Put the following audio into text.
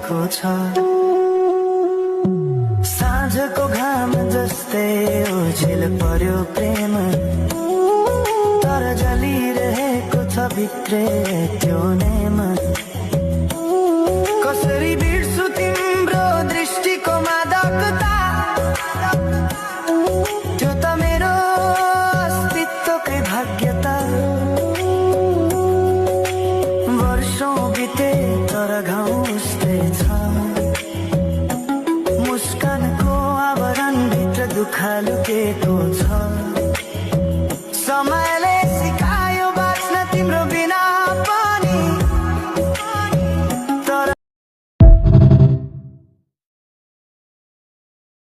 आएको छ। साँझको घाम जस्तै ओझेल पर्यो प्रेम, तर जलिरहेको छ भित्रै त्यो नेम। कसरी बिर्सु तिम्रो दृष्टिको मादकता, त्यो त मेरो अस्तित्वकै भाग्यता। वर्षौं बिते तर घाउ उस्तै छ, मुस्कानको आवरण भित्र दुःख लुकेको छ।